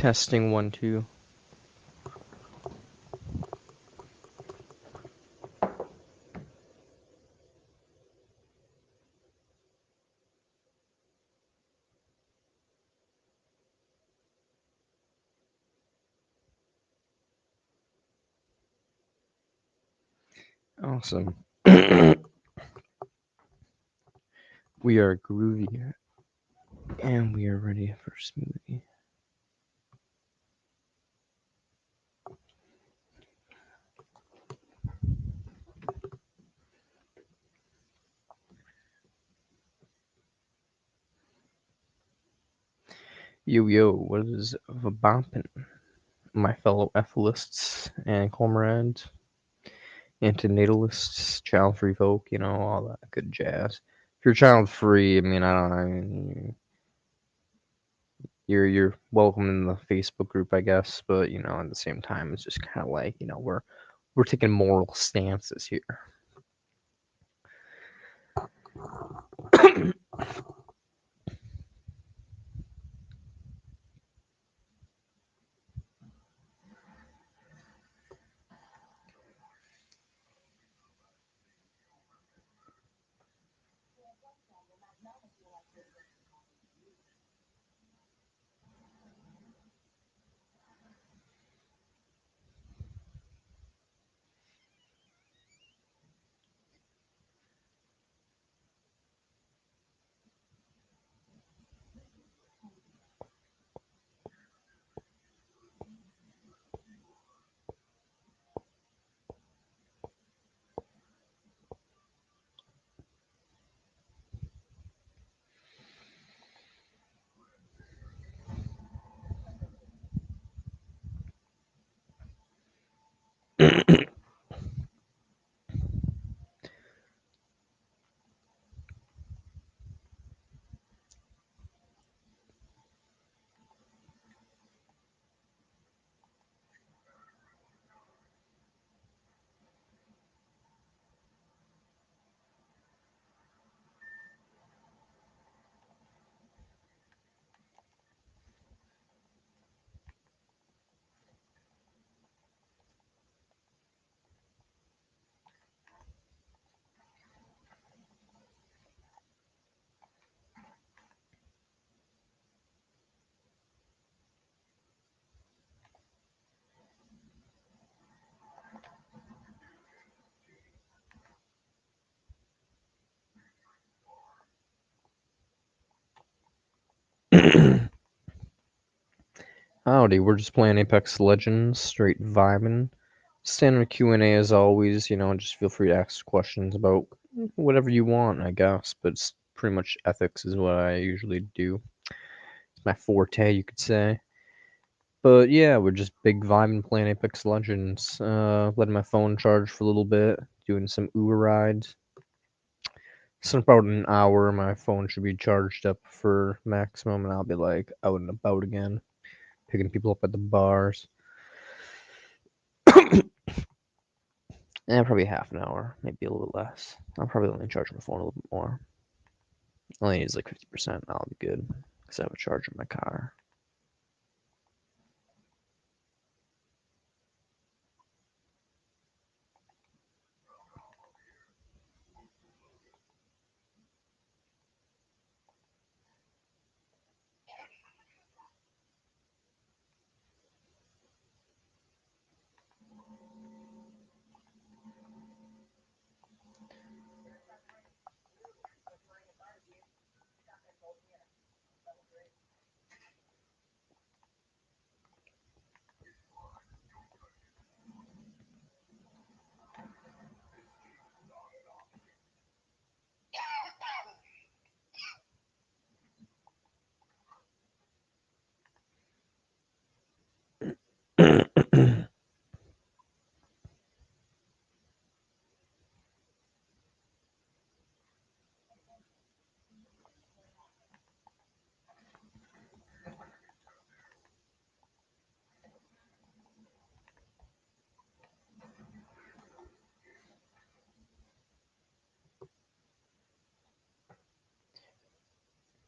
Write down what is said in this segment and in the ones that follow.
Testing 1 2. Awesome. We are groovy and we are ready for smoothie. Yo, what is vabompin'? My fellow ethalists and comrades, antinatalists, child-free folk, all that good jazz. If you're child-free, I don't know, you're welcome in the Facebook group, I guess, but at the same time, it's just kind of like, we're taking moral stances here. Howdy, we're just playing Apex Legends, straight vibing. Standard Q&A as always, just feel free to ask questions about whatever you want, I guess, but it's pretty much ethics is what I usually do. It's my forte, you could say. But yeah, we're just big vibing playing Apex Legends, letting my phone charge for a little bit, doing some Uber rides. So in about an hour, my phone should be charged up for maximum, and I'll be like out and about again, picking people up at the bars. Probably half an hour, maybe a little less. I'll probably only charge my phone a little bit more. Only use like 50%, I'll be good, because I have a charger in my car.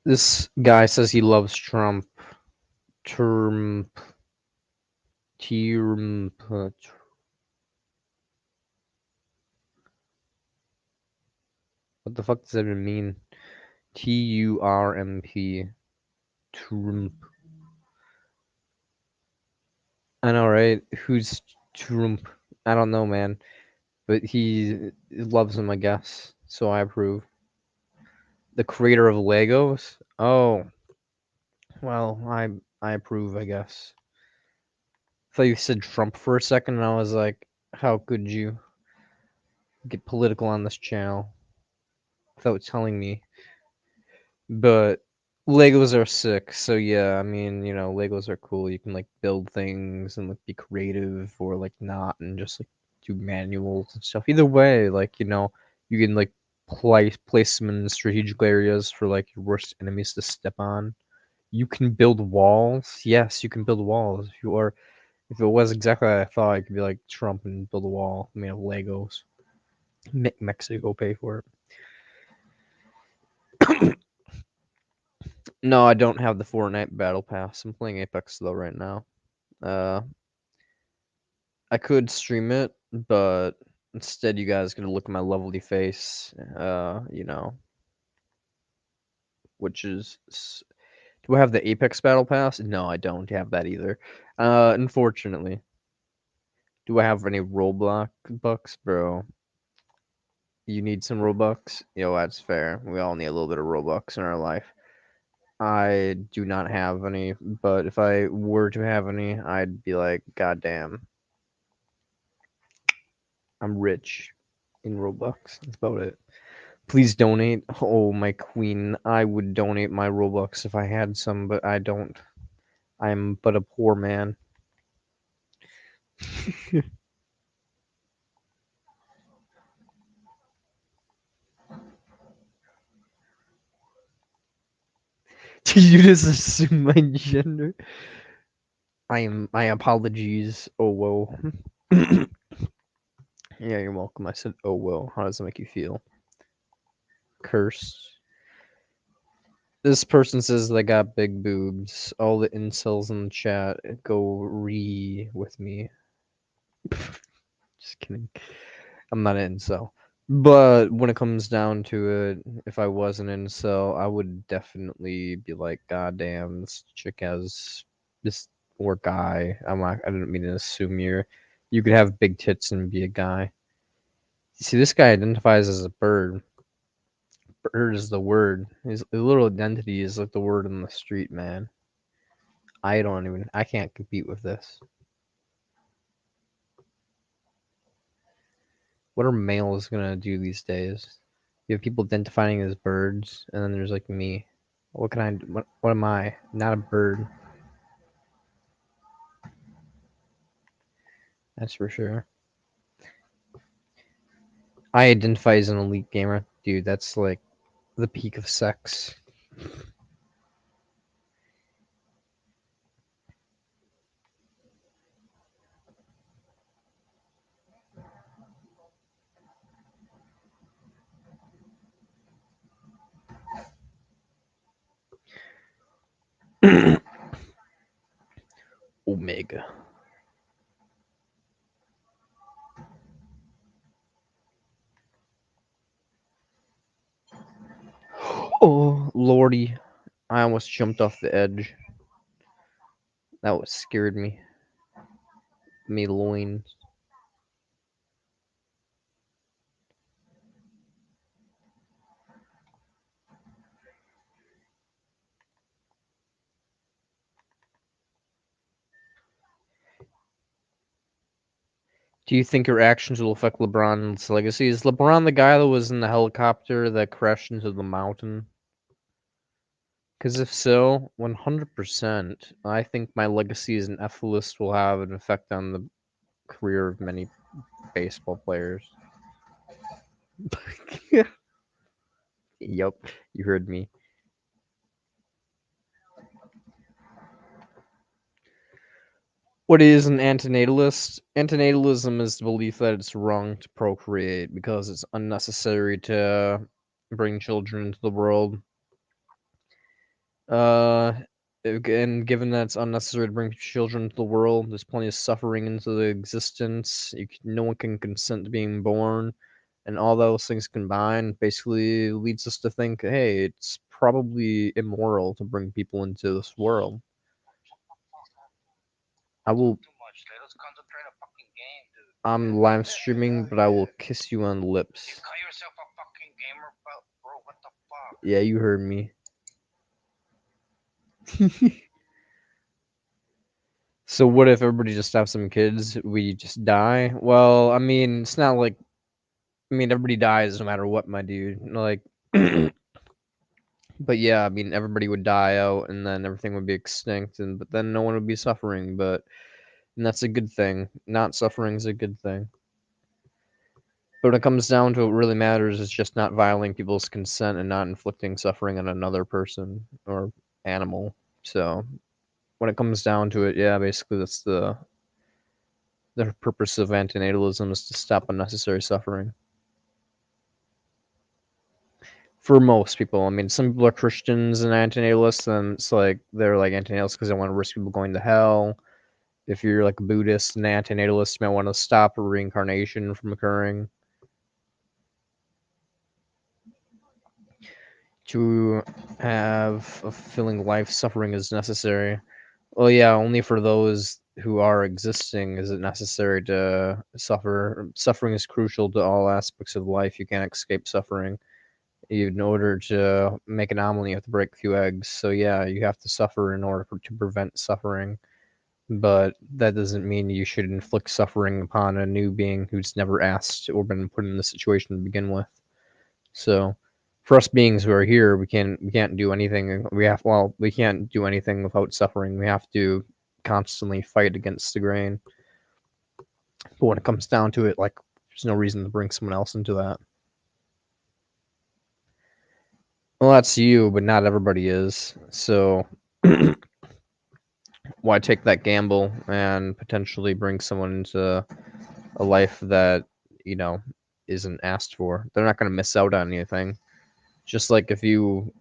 This guy says he loves Trump, Term. Term. What the fuck does that even mean? Turmp. Trump. I know, right? Who's Trump? I don't know, man. But he loves him, I guess. So I approve. The creator of Legos? Oh, well, I approve, I guess. I thought you said Trump for a second, and I was like, how could you get political on this channel without telling me? But Legos are sick, so yeah, I mean, Legos are cool. You can like build things and like be creative or like not and just like do manuals and stuff. Either way, like, you can like place them in strategic areas for like your worst enemies to step on. You can build walls. Yes, you can build walls. If it was exactly what I thought, I could be like Trump and build a wall made of Legos. Make Mexico pay for it. No, I don't have the Fortnite Battle Pass. I'm playing Apex though right now. Uh, I could stream it, but instead you guys gonna look at my lovely face. Which is. Do I have the Apex Battle Pass? No, I don't have that either. Unfortunately. Do I have any Roblox bucks, bro? You need some Robux? Yo, that's fair. We all need a little bit of Robux in our life. I do not have any, but if I were to have any, I'd be like, God damn, I'm rich in Robux. That's about it. Please donate. Oh, my queen. I would donate my Robux if I had some, but I don't. I'm but a poor man. Did you just assume my gender? My apologies. Oh, whoa. Yeah, you're welcome. I said, oh, whoa. How does that make you feel? Curse. This person says they got big boobs. All the incels in the chat go with me. Just kidding. I'm not an incel. But when it comes down to it, if I was an incel, I would definitely be like, God damn, this chick has this or guy. I didn't mean to assume you could have big tits and be a guy. See, this guy identifies as a bird. Bird is the word. His little identity is like the word on the street, man. I can't compete with this. What are males gonna do these days? You have people identifying as birds, and then there's like me. What can I? What am I? Not a bird. That's for sure. I identify as an elite gamer, dude. That's like the peak of sex. Omega. Oh lordy! I almost jumped off the edge. That was scared me. Me loins. Do you think your actions will affect LeBron's legacy? Is LeBron the guy that was in the helicopter that crashed into the mountain? Because if so, 100%, I think my legacy as an F list will have an effect on the career of many baseball players. Yup, you heard me. What is an antinatalist? Antinatalism is the belief that it's wrong to procreate because it's unnecessary to bring children into the world. Uh, And given that it's unnecessary to bring children into the world, there's plenty of suffering into the existence. No one can consent to being born, and all those things combined basically leads us to think, hey, it's probably immoral to bring people into this world. I will. I'm live streaming, but I will kiss you on the lips. Yeah, you heard me. So what if everybody just have some kids? We just die? Well, I mean, it's not like everybody dies no matter what, my dude. Like, but yeah, I mean, everybody would die out, and then everything would be extinct, and but then no one would be suffering. And that's a good thing. Not suffering is a good thing. But when it comes down to what really matters is just not violating people's consent and not inflicting suffering on another person or animal. So when it comes down to it, yeah, basically that's the purpose of antinatalism is to stop unnecessary suffering. For most people, I mean, some people are Christians and antinatalists, and it's like they're like antinatalists because they want to risk people going to hell. If you're like a Buddhist and antinatalist, you might want to stop reincarnation from occurring. To have a fulfilling life, suffering is necessary. Well, yeah, only for those who are existing is it necessary to suffer. Suffering is crucial to all aspects of life. You can't escape suffering. In order to make an omelet, you have to break a few eggs. So yeah, you have to suffer in order to prevent suffering. But that doesn't mean you should inflict suffering upon a new being who's never asked or been put in the situation to begin with. So, for us beings who are here, we can't do anything. We can't do anything without suffering. We have to constantly fight against the grain. But when it comes down to it, like there's no reason to bring someone else into that. Well, that's you, but not everybody is. So why take that gamble and potentially bring someone into a life that you know isn't asked for? They're not going to miss out on anything. Just like if you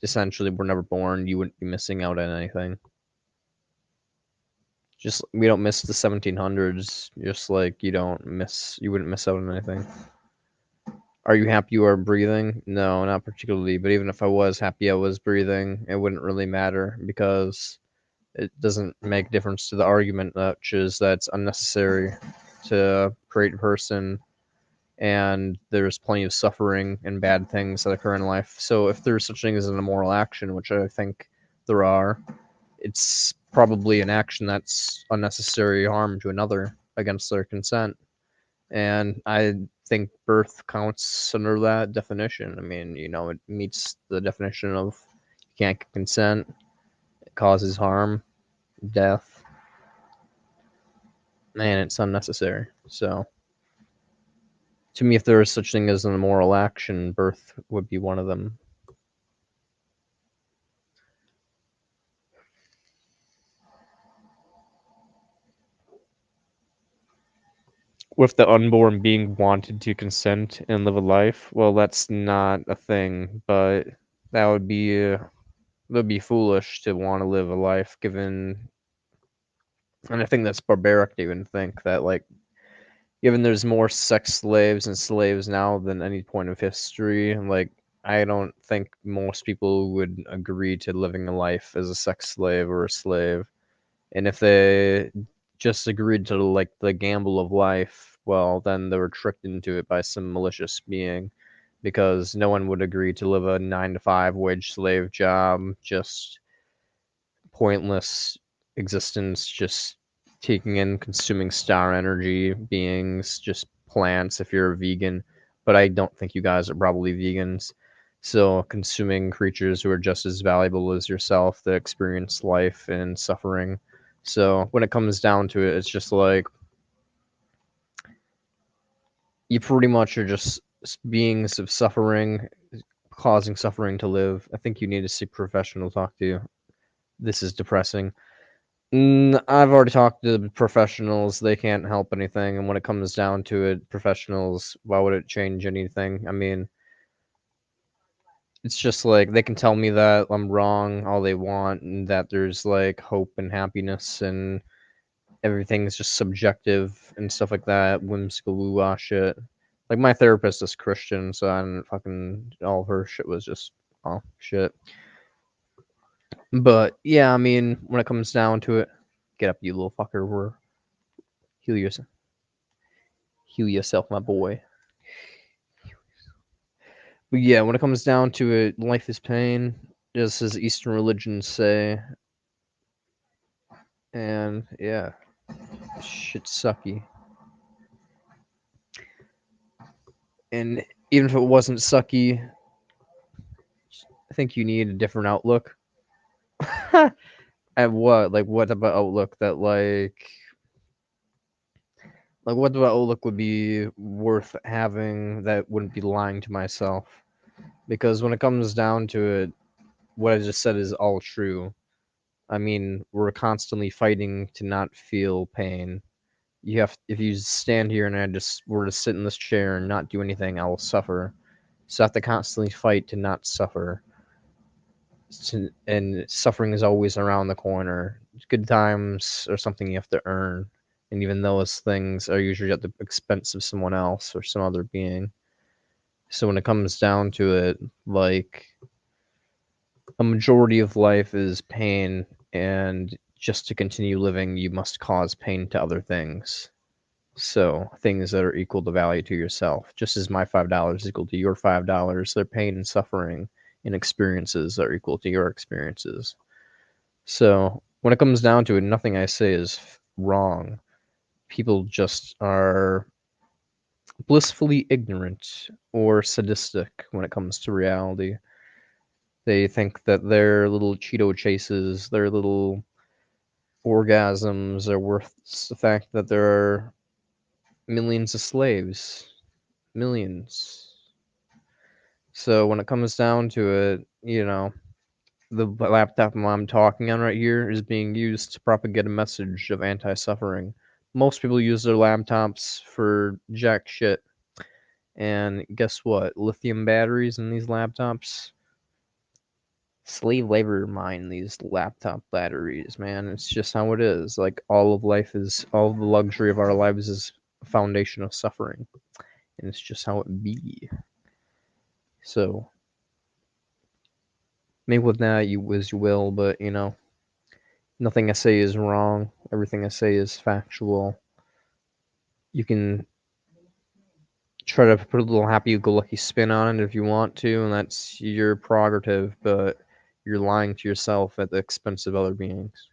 essentially were never born, you wouldn't be missing out on anything. Just we don't miss the 1700s. Just like you wouldn't miss out on anything. Are you happy you are breathing? No, not particularly. But even if I was happy I was breathing, it wouldn't really matter because it doesn't make a difference to the argument, which is that it's unnecessary to create a person, and there's plenty of suffering and bad things that occur in life. So if there's such thing as an immoral action, which I think there are, it's probably an action that's unnecessary harm to another against their consent. And I think birth counts under that definition. I mean, it meets the definition of you can't consent, it causes harm, death, and it's unnecessary. So, to me, if there is such thing as an immoral action, birth would be one of them. With the unborn being wanted to consent and live a life, well, that's not a thing, but that would be foolish to want to live a life given, and I think that's barbaric to even think that, like, given there's more sex slaves and slaves now than any point of history, like, I don't think most people would agree to living a life as a sex slave or a slave. And if they just agreed to like the gamble of life, well, then they were tricked into it by some malicious being, because no one would agree to live a 9 to 5 wage slave job, just pointless existence, just taking in, consuming star energy beings, just plants if you're a vegan. But I don't think you guys are probably vegans. So consuming creatures who are just as valuable as yourself that experience life and suffering. So when it comes down to it, it's just like you pretty much are just beings of suffering, causing suffering to live. I think you need to seek professional talk to you. This is depressing. I've already talked to professionals. They can't help anything. And when it comes down to it, professionals, why would it change anything? I mean, It's just like they can tell me that I'm wrong all they want, and that there's like hope and happiness, and everything's just subjective and stuff like that, whimsical woo-wah shit. Like my therapist is Christian, so I don't fucking all her shit was just oh shit. But yeah, I mean, when it comes down to it, get up, you little fucker. Heal yourself, heal yourself, my boy. But yeah, when it comes down to it, life is pain, just as Eastern religions say. And yeah, shit's sucky. And even if it wasn't sucky, I think you need a different outlook. At what? Like, what about outlook that, what about outlook would be worth having that wouldn't be lying to myself? Because when it comes down to it, what I just said is all true. I mean, we're constantly fighting to not feel pain. If you stand here and I just were to sit in this chair and not do anything, I will suffer. So I have to constantly fight to not suffer. And suffering is always around the corner. Good times are something you have to earn, and even those things are usually at the expense of someone else or some other being. So when it comes down to it, like a majority of life is pain, and just to continue living, you must cause pain to other things. So things that are equal to value to yourself, just as my $5 is equal to your $5, their pain and suffering and experiences are equal to your experiences. So when it comes down to it, nothing I say is wrong. People just are blissfully ignorant or sadistic when it comes to reality. They think that their little Cheeto chases, their little orgasms are worth the fact that there are millions of slaves. Millions. So when it comes down to it, the laptop I'm talking on right here is being used to propagate a message of anti-suffering. Most people use their laptops for jack shit. And guess what? Lithium batteries in these laptops, slave labor mine these laptop batteries, man. It's just how it is. Like all of the luxury of our lives is a foundation of suffering. And it's just how it be. So make with that you as you will, but nothing I say is wrong. Everything I say is factual. You can try to put a little happy-go-lucky spin on it if you want to, and that's your prerogative, but you're lying to yourself at the expense of other beings.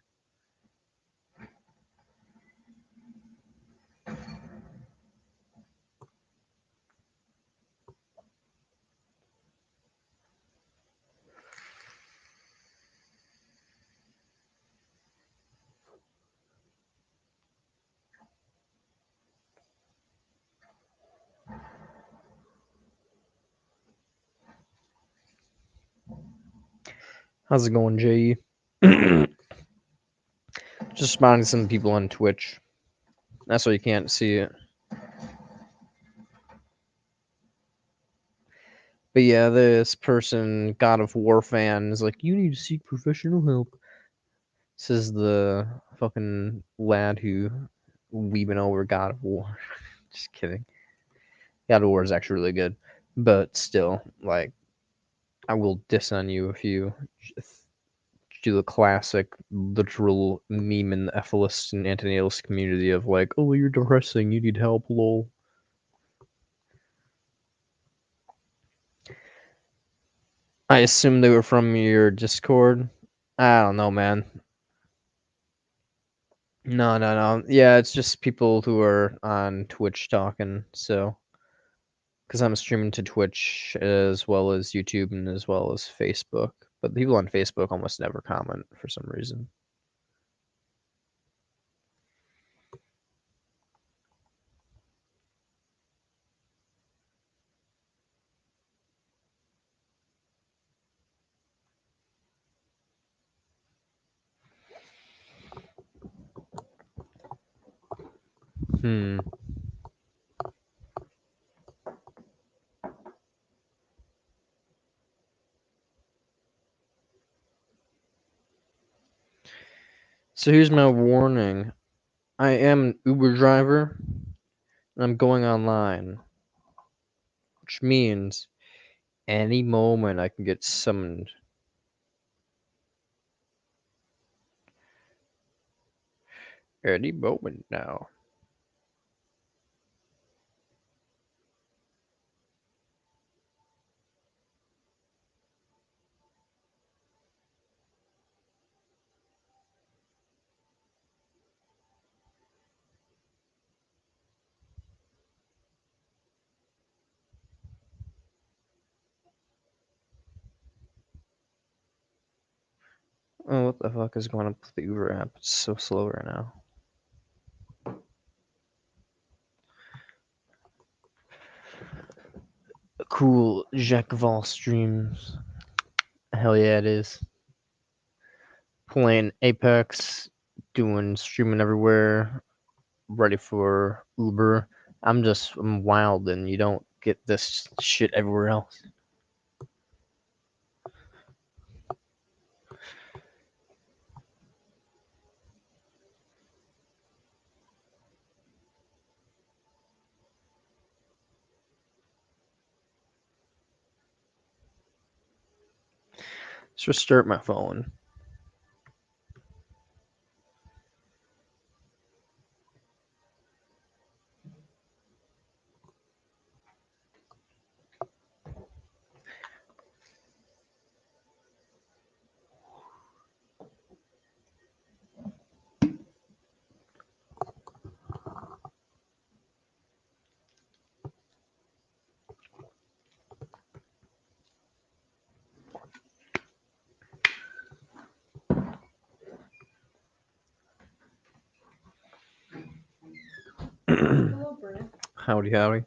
How's it going, Jay? Just spotting some people on Twitch. That's why you can't see it. But yeah, this person, God of War fan, is like, you need to seek professional help. Says the fucking lad who weeping over God of War. Just kidding. God of War is actually really good. But still, like, I will diss on you if you do the classic literal meme in the ethicist and antinatalist community of like, oh, you're depressing, you need help, lol. I assume they were from your Discord. I don't know, man. No, no, no. Yeah, it's just people who are on Twitch talking. So, because I'm streaming to Twitch as well as YouTube and as well as Facebook. But people on Facebook almost never comment for some reason. Hmm. So here's my warning. I am an Uber driver, and I'm going online, which means any moment I can get summoned. Any moment now. Oh, what the fuck is going on with the Uber app? It's so slow right now. Cool, Jack of all streams. Hell yeah, it is. Playing Apex, doing streaming everywhere, ready for Uber. I'm wild, and you don't get this shit everywhere else. Let's restart my phone. Hello, Brent. Howdy, howdy.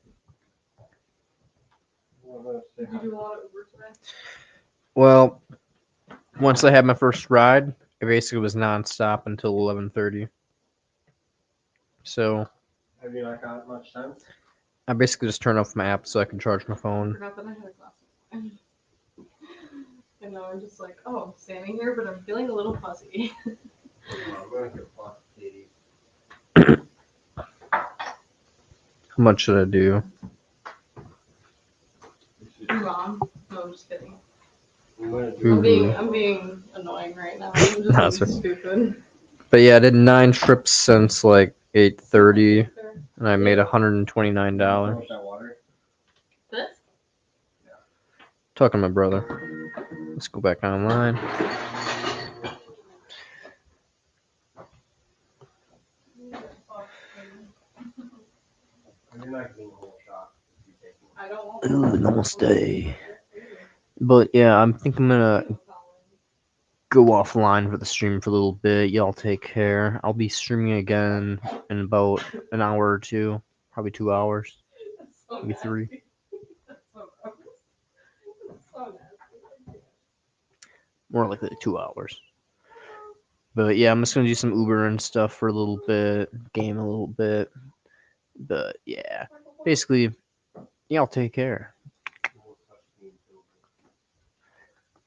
Did you do a lot of Uber today? Well, once I had my first ride, it basically was nonstop until 11:30. So Have you not got much time? I basically just turned off my app so I can charge my I phone. forgot that I had a glass of wine. And now I'm just like, oh, I'm standing here, but I'm feeling a little fuzzy. I'm going to get a pot of titties. How much should I do? Your mom? No, I'm just kidding. I'm going to Ooh. do I'm being annoying right now. I'm just That's being right. stupid. But yeah, I did 9 trips since like 8:30, and I made $129. How much that water? This? Talking to my brother. Let's go back online. You're not getting a whole shot. I don't want Ooh, namaste. But yeah, I think I'm gonna go offline for the stream for a little bit. Y'all take care. I'll be streaming again in about an hour or two, probably 2 hours, maybe 3. That's so gross. That's so nasty. More likely 2 hours. But yeah, I'm just gonna do some Uber and stuff for a little bit, game a little bit. But yeah, basically, y'all take care.